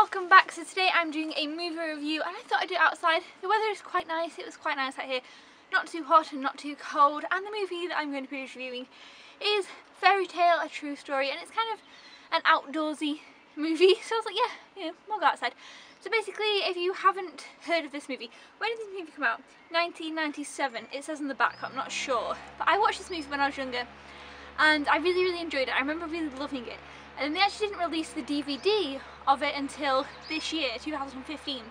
welcome back. So today I'm doing a movie review and I thought I'd do it outside. The weather is quite nice, it was quite nice out here. Not too hot and not too cold, and the movie that I'm going to be reviewing is Fairy Tale, A True Story, and it's kind of an outdoorsy movie, so I was like, yeah, we'll go outside. So basically, if you haven't heard of this movie, when did this movie come out? 1997, it says on the back, I'm not sure. But I watched this movie when I was younger and I really enjoyed it. I remember really loving it. And then they actually didn't release the DVD of it until this year, 2015,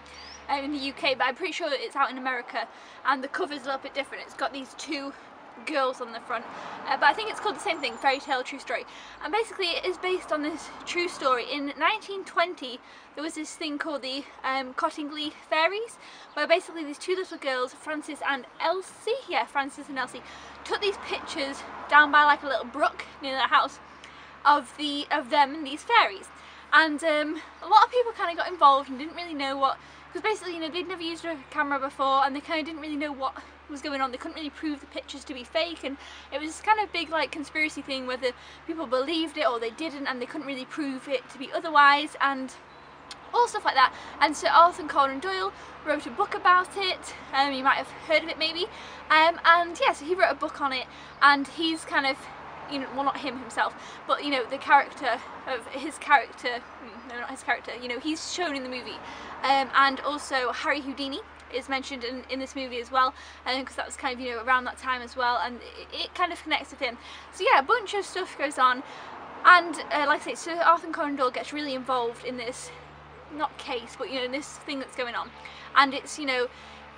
in the UK, but I'm pretty sure it's out in America, and the cover's a little bit different. It's got these two girls on the front, but I think it's called the same thing, Fairy Tale, True Story. And basically it is based on this true story. In 1920 there was this thing called the Cottingley Fairies, where basically these two little girls, Frances and Elsie, took these pictures down by like a little brook near their house of them and these fairies. And a lot of people kind of got involved and didn't really know what, because basically, you know, they'd never used a camera before and they kind of didn't really know what was going on. They couldn't really prove the pictures to be fake, and it was this kind of big like conspiracy thing whether people believed it or they didn't, and they couldn't really prove it to be otherwise, and all stuff like that. And Sir Arthur Conan Doyle wrote a book about it. You might have heard of it maybe, and yeah, so he wrote a book on it, and he's kind of, you know, well, not him himself, but you know, the character of his character, no, not his character, you know, he's shown in the movie, and also Harry Houdini is mentioned in this movie as well, because that was kind of, you know, around that time as well, and it kind of connects with him. So yeah, a bunch of stuff goes on, and like I say, Sir Arthur Conan Doyle gets really involved in this, not case, but you know, in this thing that's going on, and it's, you know,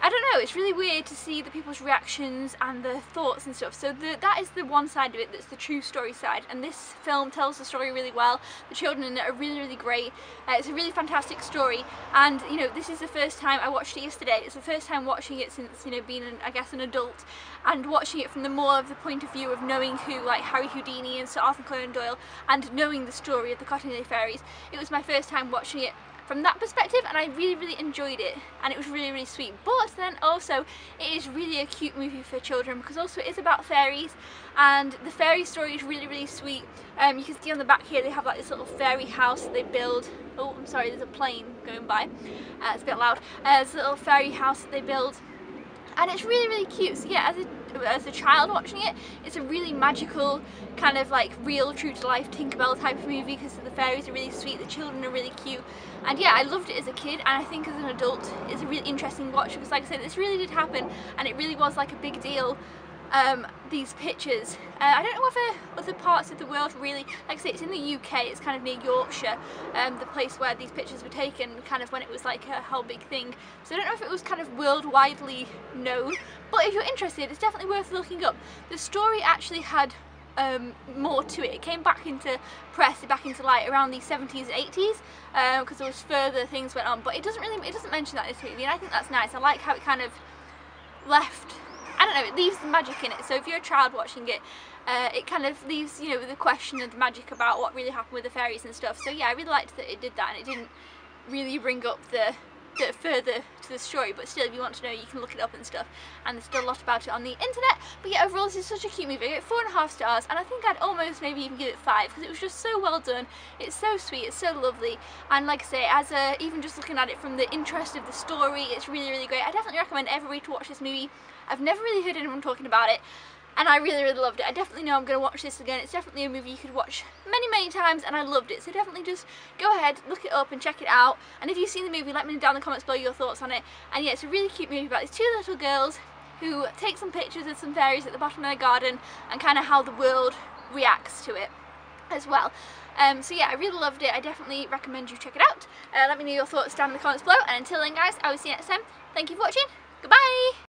I don't know, it's really weird to see the people's reactions and the thoughts and stuff. So that is the one side of it that's the true story side, and this film tells the story really well. The children in it are really great. It's a really fantastic story, and you know, this is the first time I watched it yesterday. It's the first time watching it since, you know, being I guess an adult, and watching it from the more of the point of view of knowing who like Harry Houdini and Sir Arthur Conan Doyle, and knowing the story of the Cottingley Fairies. It was my first time watching it from that perspective, and I really enjoyed it, and it was really sweet. But then also it is really a cute movie for children, because also it is about fairies, and the fairy story is really sweet. You can see on the back here they have like this little fairy house that they build. Oh, I'm sorry, there's a plane going by, it's a bit loud. It's a little fairy house that they build, and it's really cute. So yeah, as a child watching it, it's a really magical, kind of like real, true to life Tinkerbell type of movie, because the fairies are really sweet, the children are really cute, and yeah, I loved it as a kid, and I think as an adult it's a really interesting watch, because like I said, this really did happen, and it really was like a big deal. These pictures, I don't know whether other parts of the world really, like I say, it's in the UK, it's kind of near Yorkshire, the place where these pictures were taken, kind of when it was like a whole big thing. So I don't know if it was kind of worldwidely known, but if you're interested, it's definitely worth looking up. The story actually had more to it. It came back into press, back into light around the 70s and 80s, because there was further things went on, but it doesn't mention that in this movie, and I think that's nice. I like how it kind of left, I don't know, it leaves the magic in it. So if you're a child watching it, it kind of leaves, you know, the question of the magic about what really happened with the fairies and stuff. So yeah, I really liked that it did that, and it didn't really bring up the further to the story, but still, if you want to know, you can look it up and stuff, and there's still a lot about it on the internet. But yeah, overall this is such a cute movie. I gave it 4.5 stars, and I think I'd almost maybe even give it 5, because it was just so well done. It's so sweet, it's so lovely, and like I say, even just looking at it from the interest of the story, it's really great. I definitely recommend everybody to watch this movie. I've never really heard anyone talking about it, and I really loved it. I definitely know I'm going to watch this again. It's definitely a movie you could watch many times, and I loved it. So definitely just go ahead, look it up and check it out. And if you've seen the movie, let me know down in the comments below your thoughts on it. And yeah, it's a really cute movie about these two little girls who take some pictures of some fairies at the bottom of their garden, and kind of how the world reacts to it as well. So yeah, I really loved it. I definitely recommend you check it out. Let me know your thoughts down in the comments below, and until then guys, I will see you next time. Thank you for watching. Goodbye!